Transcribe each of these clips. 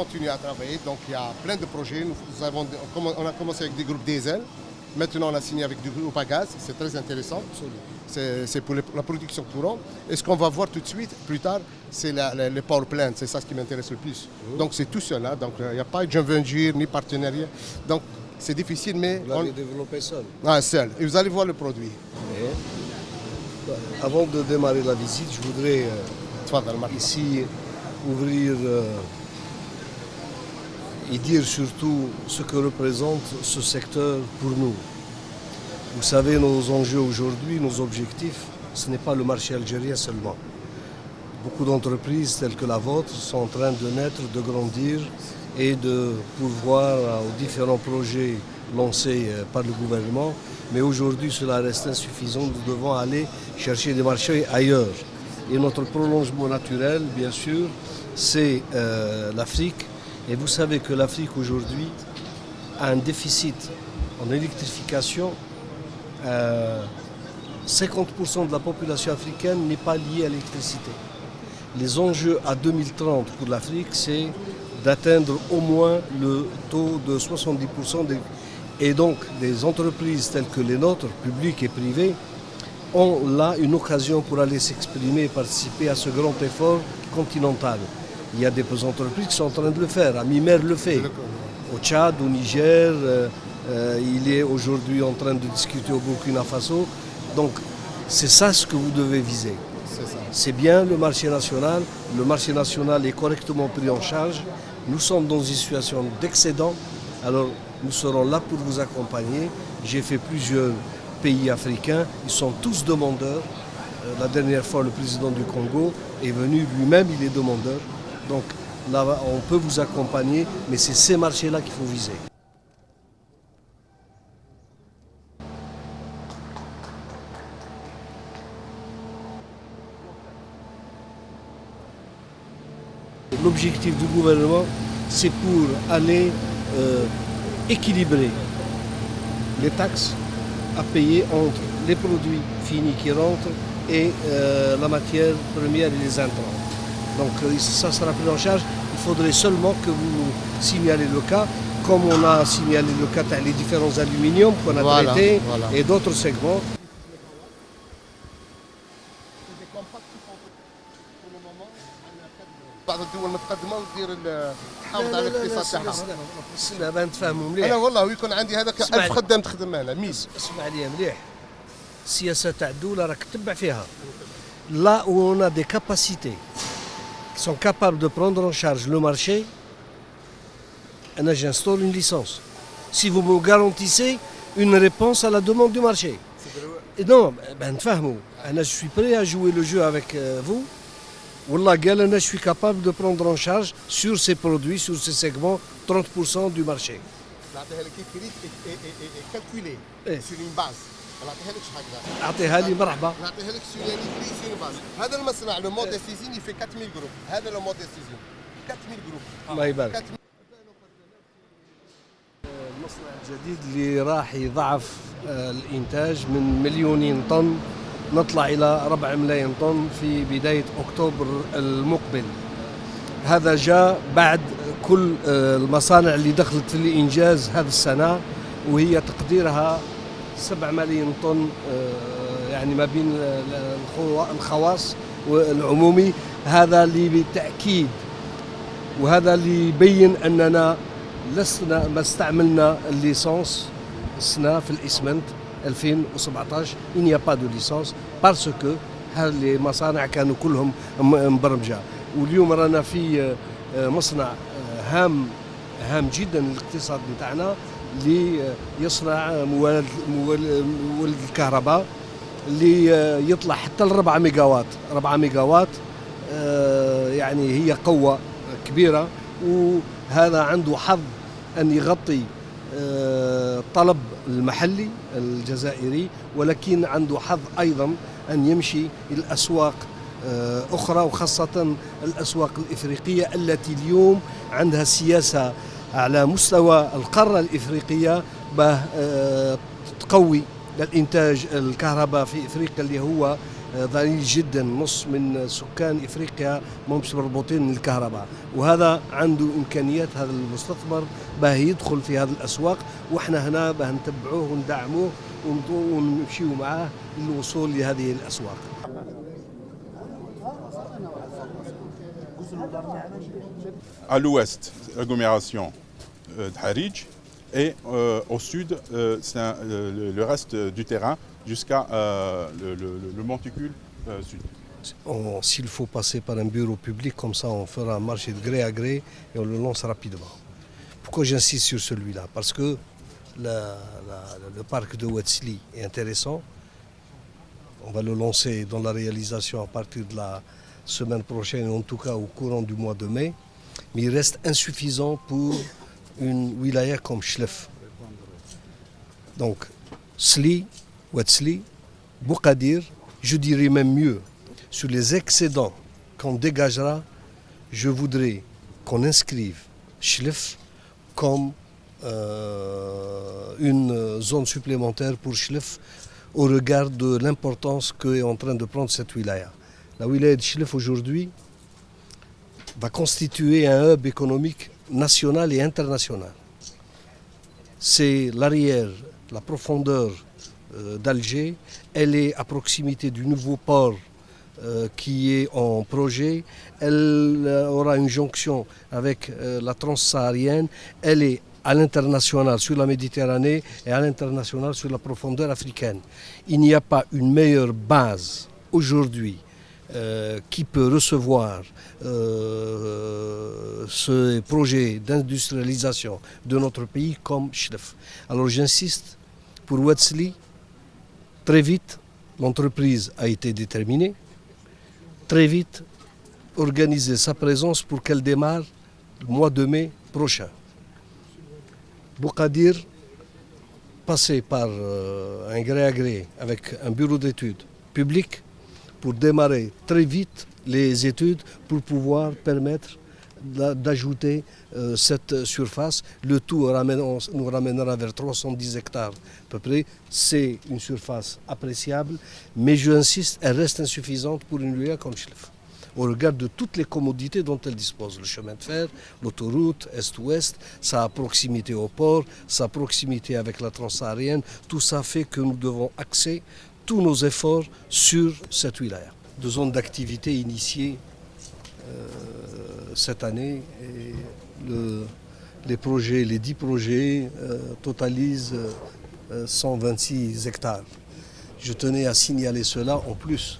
On continue à travailler, donc il y a plein de projets. On a commencé avec des groupes diesel. Maintenant, on a signé avec du groupe à gaz. C'est très intéressant. C'est pour la production de courant. Et ce qu'on va voir tout de suite, plus tard, c'est les power plants. C'est ça ce qui m'intéresse le plus. Donc c'est tout seul. Hein. Donc il n'y a pas de joint venture ni partenariat. Donc c'est difficile, mais vous l'avez développé seul. Ah, seul. Et vous allez voir le produit. Avant de démarrer la visite, je voudrais ici ouvrir et dire surtout ce que représente ce secteur pour nous. Vous savez, nos enjeux aujourd'hui, nos objectifs, ce n'est pas le marché algérien seulement. Beaucoup d'entreprises telles que la vôtre sont en train de naître, de grandir et de pourvoir aux différents projets lancés par le gouvernement. Mais aujourd'hui, cela reste insuffisant. Nous devons aller chercher des marchés ailleurs. Et notre prolongement naturel, bien sûr, c'est l'Afrique. Et vous savez que l'Afrique aujourd'hui a un déficit en électrification. 50% de la population africaine n'est pas liée à l'électricité. Les enjeux à 2030 pour l'Afrique, c'est d'atteindre au moins le taux de 70%. Et donc, des entreprises telles que les nôtres, publiques et privées, ont là une occasion pour aller s'exprimer et participer à ce grand effort continental. Il y a des entreprises qui sont en train de le faire. Amimer le fait. Au Tchad, au Niger, il est aujourd'hui en train de discuter au Burkina Faso. Donc, c'est ça ce que vous devez viser. C'est bien le marché national. Le marché national est correctement pris en charge. Nous sommes dans une situation d'excédent. Alors, nous serons là pour vous accompagner. J'ai fait plusieurs pays africains. Ils sont tous demandeurs. La dernière fois, le président du Congo est venu lui-même, il est demandeur. Donc là, on peut vous accompagner, mais c'est ces marchés-là qu'il faut viser. L'objectif du gouvernement, c'est pour aller équilibrer les taxes à payer entre les produits finis qui rentrent et la matière première et les intrants. Donc ça sera pris en charge. Il faudrait seulement que vous signalez le cas, comme on a signalé le cas des différents aluminiums qu'on a traités et d'autres segments. بعض الدول المتقدمه ودير تحافظ على الاقتصاد تاعها. انا نتفاهموا مليح. انا والله ويكون عندي هذاك 1000 خدام تخدم معنا 1000. اسمع لي مليح. السياسه تاع الدوله راك تتبع فيها. Là où on a des capacités qui sont capables de prendre en charge le marché, j'instaure une licence. Si vous me garantissez une réponse à la demande du marché. Et non, je suis prêt à jouer le jeu avec vous. Wallah, je suis capable de prendre en charge sur ces produits, sur ces segments, 30% du marché. sur une base. نعطيها لك شحال هكذا. اعطيها لي مرحبا. نعطيها لك sur une base. هذا المصنع لو موديل سيزين يفي 4000 جروب. هذا لو موديل سيزين 4000 جروب. الله يبارك. المصنع الجديد اللي راح يضعف الانتاج من 2,000,000 طن نطلع الى 4 ملايين طن في بدايه اكتوبر المقبل. هذا جاء بعد كل المصانع اللي دخلت في الانجاز هذه السنه وهي تقديرها 7 ملايين طن، يعني ما بين الخواص والعمومي. هذا اللي بالتأكيد وهذا اللي يبين أننا لسنا ما استعملنا الليسانس السنة في الإسمنت 2017. il n'y a pas de licence parce que هذه المصانع كانوا كلهم مبرمجة. واليوم رانا في مصنع هام جدا للاقتصاد نتاعنا اللي يصنع مولد الكهرباء اللي يطلع حتى ل 4 ميجاوات. 4 ميجاوات يعني هي قوة كبيرة، وهذا عنده حظ أن يغطي الطلب المحلي الجزائري، ولكن عنده حظ أيضا أن يمشي إلى الأسواق أخرى، وخاصة الأسواق الإفريقية التي اليوم عندها سياسة على مستوى القارة الإفريقية تقوي الإنتاج الكهرباء في إفريقيا اللي هو ضئيل جدا، نص من سكان افريقيا مش مربوطين من الكهرباء، وهذا عنده امكانيات هذا المستثمر باه يدخل في هذه الاسواق، واحنا هنا باه نتبعوه وندعموه ونمشيو معاه للوصول لهذه الاسواق. À l'ouest, l'agglomération de Harij, et au sud, le reste du terrain jusqu'à le monticule sud. S'il faut passer par un bureau public, comme ça on fera un marché de gré à gré et on le lance rapidement. Pourquoi j'insiste sur celui-là? Parce que le parc de Ouatzli est intéressant. On va le lancer dans la réalisation à partir de la semaine prochaine, en tout cas au courant du mois de mai. Mais il reste insuffisant pour une wilaya comme Chlef. Donc, Sli, Ouatzli, Boukadir, je dirais même mieux, sur les excédents qu'on dégagera, je voudrais qu'on inscrive Chlef comme une zone supplémentaire pour Chlef au regard de l'importance qu'est en train de prendre cette wilaya. La wilaya de Chlef aujourd'hui va constituer un hub économique national et international. C'est l'arrière, la profondeur d'Alger, elle est à proximité du nouveau port qui est en projet, elle aura une jonction avec la transsaharienne, elle est à l'international sur la Méditerranée et à l'international sur la profondeur africaine. Il n'y a pas une meilleure base aujourd'hui qui peut recevoir ce projet d'industrialisation de notre pays comme Chlef. Alors j'insiste, pour Ouatzli, très vite, l'entreprise a été déterminée, très vite, organiser sa présence pour qu'elle démarre le mois de mai prochain. Boukadir, passer par un gré à gré avec un bureau d'études public pour démarrer très vite les études pour pouvoir permettre d'ajouter cette surface. Le tout nous ramènera vers 310 hectares à peu près. C'est une surface appréciable, mais je insiste, elle reste insuffisante pour une wilaya comme Chlef. Au regard de toutes les commodités dont elle dispose, le chemin de fer, l'autoroute, est-ouest, sa proximité au port, sa proximité avec la transsaharienne, tout ça fait que nous devons axer tous nos efforts sur cette wilaya. Deux zones d'activité initiées cette année et les 10 projets totalisent 126 hectares. Je tenais à signaler cela en plus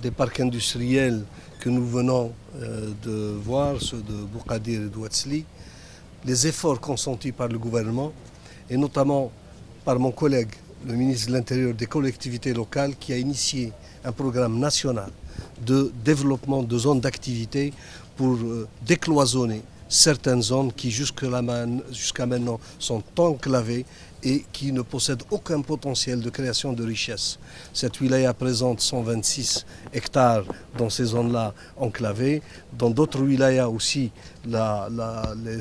des parcs industriels que nous venons de voir, ceux de Boukadir et d'Ouatzli, les efforts consentis par le gouvernement et notamment par mon collègue, le ministre de l'Intérieur des collectivités locales, qui a initié un programme national de développement de zones d'activité pour décloisonner certaines zones qui jusqu'à maintenant sont enclavées et qui ne possèdent aucun potentiel de création de richesse. Cette wilaya présente 126 hectares dans ces zones-là enclavées. Dans d'autres wilayas aussi,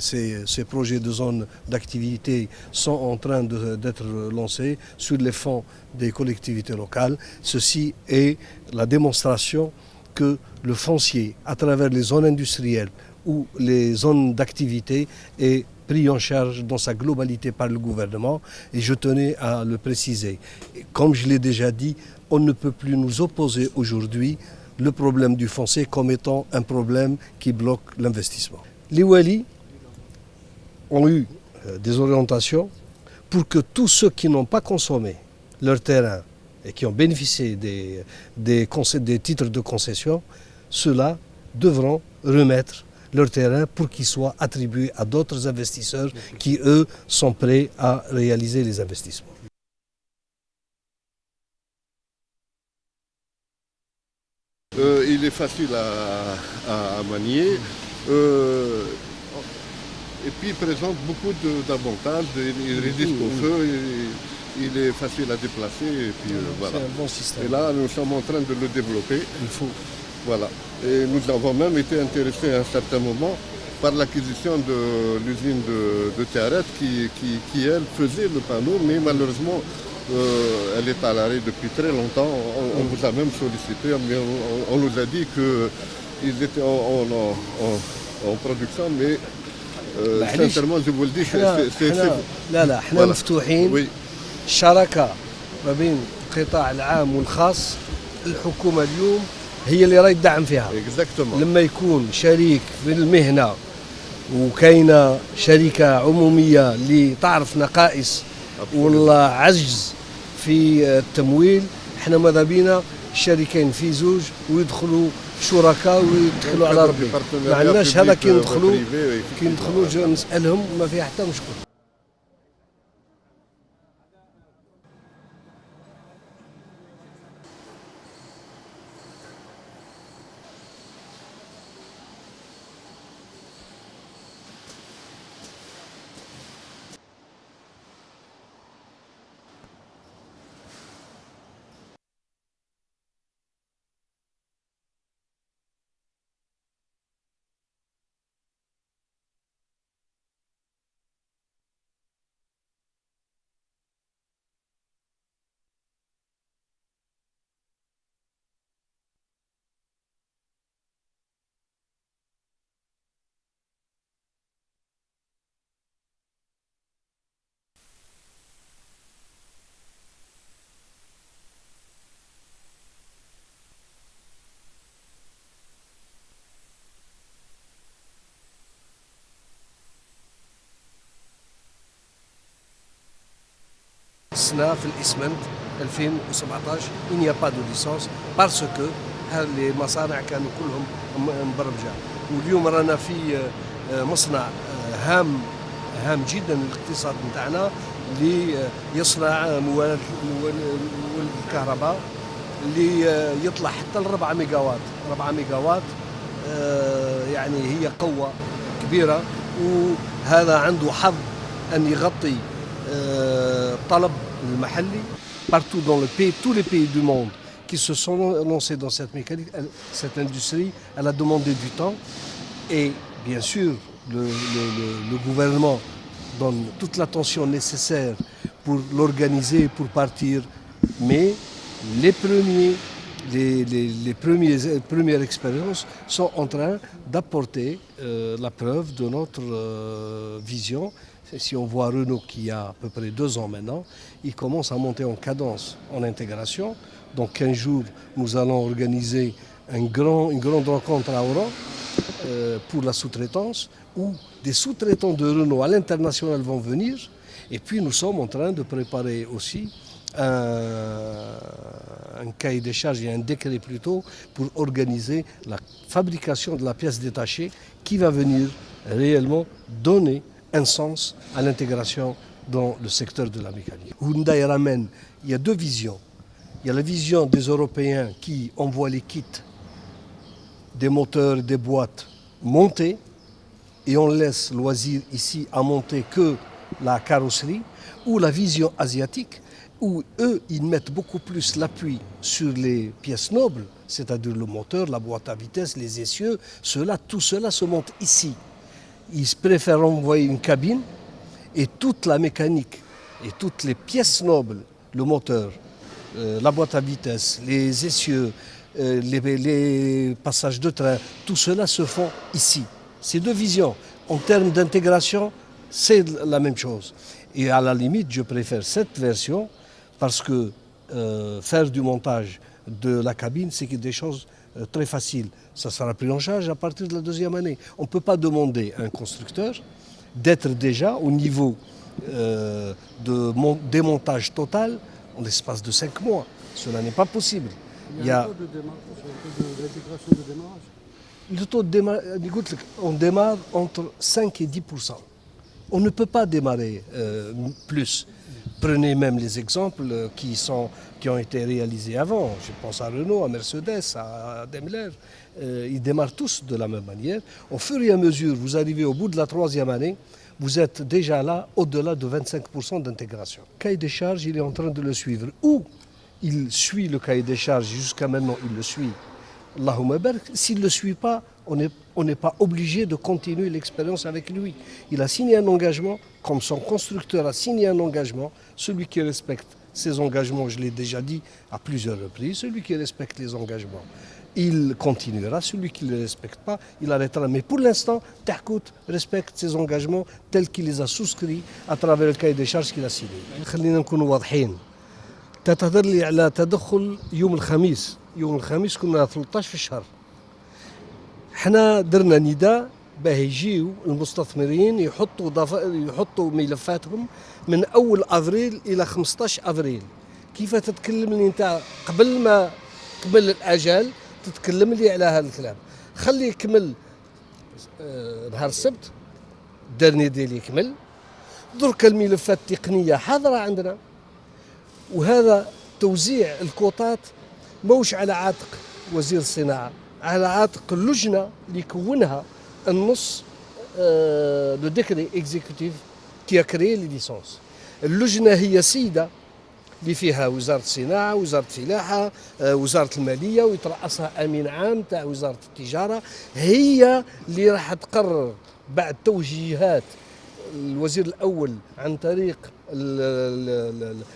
ces projets de zones d'activité sont en train d'être lancés sur les fonds des collectivités locales. Ceci est la démonstration que le foncier, à travers les zones industrielles ou les zones d'activité, est pris en charge dans sa globalité par le gouvernement, et je tenais à le préciser. Comme je l'ai déjà dit, on ne peut plus nous opposer aujourd'hui le problème du foncier comme étant un problème qui bloque l'investissement. Les Wali ont eu des orientations pour que tous ceux qui n'ont pas consommé leur terrain et qui ont bénéficié des titres de concession, ceux-là devront remettre leur terrain pour qu'il soit attribué à d'autres investisseurs qui, eux, sont prêts à réaliser les investissements. Il est facile à manier et puis il présente beaucoup d'avantages. Il résiste au feu, il est facile à déplacer et puis voilà. C'est un bon système. Et là, nous sommes en train de le développer. Il faut. Voilà. Et nous avons même été intéressés à un certain moment par l'acquisition de l'usine de Tiaret qui, elle, faisait le panneau, mais malheureusement, elle est à l'arrêt depuis très longtemps. On vous a même sollicité, mais on nous a dit qu'ils étaient en production, mais sincèrement, je vous le dis, لا احنا مفتوحين. Oui. الشراكة ما بين القطاع العام والخاص، الحكومة اليوم هي اللي راهي تدعم فيها. Exactement. لما يكون شريك في المهنة وكاينة شركة عمومية اللي تعرف نقائص ولا عجز في التمويل، احنا ماذا بينا الشريكين في زوج ويدخلوا شركاء ويدخلوا على ربي. ما عندناش هذا كي ندخلوا نسألهم ما فيها حتى مشكل. السنة في الإسمنت 2017 il n'y a pas de licence parce que المصانع كانوا كلهم مبرمجة. واليوم رانا في مصنع هام جدا للاقتصاد نتاعنا اللي يصنع موالد الكهرباء اللي يطلع حتى ل 4 ميجاوات. 4 ميجاوات يعني هي قوة كبيرة، وهذا عنده حظ أن يغطي الطلب المحلي partout dans le pays, tous les pays du monde qui se sont lancés dans cette mécanique, cette industrie, elle a demandé du temps et bien sûr le gouvernement donne toute l'attention nécessaire pour l'organiser, pour partir, mais les premières expériences sont en train d'apporter la preuve de notre vision. Si on voit Renault qui a à peu près 2 ans maintenant, il commence à monter en cadence, en intégration. Dans 15 jours, nous allons organiser une grande rencontre à Oran pour la sous-traitance, où des sous-traitants de Renault à l'international vont venir. Et puis nous sommes en train de préparer aussi un cahier des charges et un décret plutôt pour organiser la fabrication de la pièce détachée qui va venir réellement donner un sens à l'intégration dans le secteur de la mécanique. Hyundai ramène, il y a 2 visions. Il y a la vision des Européens qui envoient les kits des moteurs et des boîtes montés et on laisse loisir ici à monter que la carrosserie, ou la vision asiatique où eux, ils mettent beaucoup plus l'appui sur les pièces nobles, c'est-à-dire le moteur, la boîte à vitesse, les essieux, tout cela se monte ici. Ils préfèrent envoyer une cabine et toute la mécanique et toutes les pièces nobles, le moteur, la boîte à vitesse, les essieux, les passages de train, tout cela se font ici. C'est 2 visions. En termes d'intégration, c'est la même chose. Et à la limite, je préfère cette version parce que faire du montage de la cabine, c'est des choses très faciles. Ça sera pris en charge à partir de la 2e année. On ne peut pas demander à un constructeur d'être déjà au niveau de démontage total en l'espace de 5 mois. Cela n'est pas possible. Il y a un taux d'intégration de démarrage. Le taux de démarrage, on démarre entre 5 et 10%. On ne peut pas démarrer plus. Prenez même les exemples qui ont été réalisés avant. Je pense à Renault, à Mercedes, à Daimler. Ils démarrent tous de la même manière. Au fur et à mesure, vous arrivez au bout de la 3e année, vous êtes déjà là au-delà de 25% d'intégration. Le cahier des charges, il est en train de le suivre. Ou il suit le cahier des charges, jusqu'à maintenant il le suit. Allahumma barak. S'il ne le suit pas, on n'est pas obligé de continuer l'expérience avec lui. Il a signé un engagement comme son constructeur a signé un engagement, celui qui respecte ses engagements, je l'ai déjà dit à plusieurs reprises, celui qui respecte les engagements, il continuera. Celui qui ne les respecte pas, il arrêtera. Mais pour l'instant, Tahkout respecte ses engagements tels qu'il les a souscrits à travers le cahier des charges qu'il a signé. خلينا نكونوا واضحين. تتهضر لي على تدخل يوم الخميس كنا 13 في الشهر. احنا درنا نداء باه يجيو المستثمرين يحطوا ملفاتهم من اول افريل الى 15 افريل. كيف تتكلم لي انت قبل ما قبل الاجال تتكلم لي على هذا الكلام؟ خلي يكمل نهار السبت الدرني ديالي يكمل، درك الملفات التقنيه حاضره عندنا، وهذا توزيع الكوطات موش على عاتق وزير الصناعه، على عاتق اللجنه اللي كونها النص لو ديكري اكزيكوتيف كي كري لي ليسونس. اللجنه هي سيده اللي فيها وزاره الصناعه، وزاره الفلاحه، وزاره الماليه، ويترأسها امين عام تاع وزاره التجاره، هي اللي راح تقرر بعد توجيهات الوزير الاول عن طريق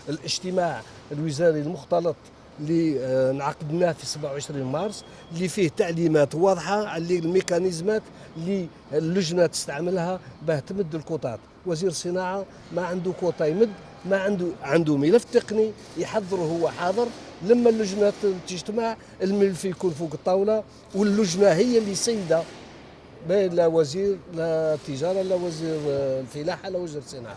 الاجتماع الوزاري المختلط اللي انعقدناه في 27 مارس، اللي فيه تعليمات واضحه على الميكانيزمات اللي اللجنه تستعملها باه تمد الكوطات. وزير الصناعه ما عنده كوطه يمد، ما عنده ملف تقني يحضره، هو حاضر. لما اللجنه تجتمع الملف يكون فوق الطاوله، واللجنه هي اللي سيده، لا وزير لا التجاره لا وزير الفلاحه لا وزير الصناعه.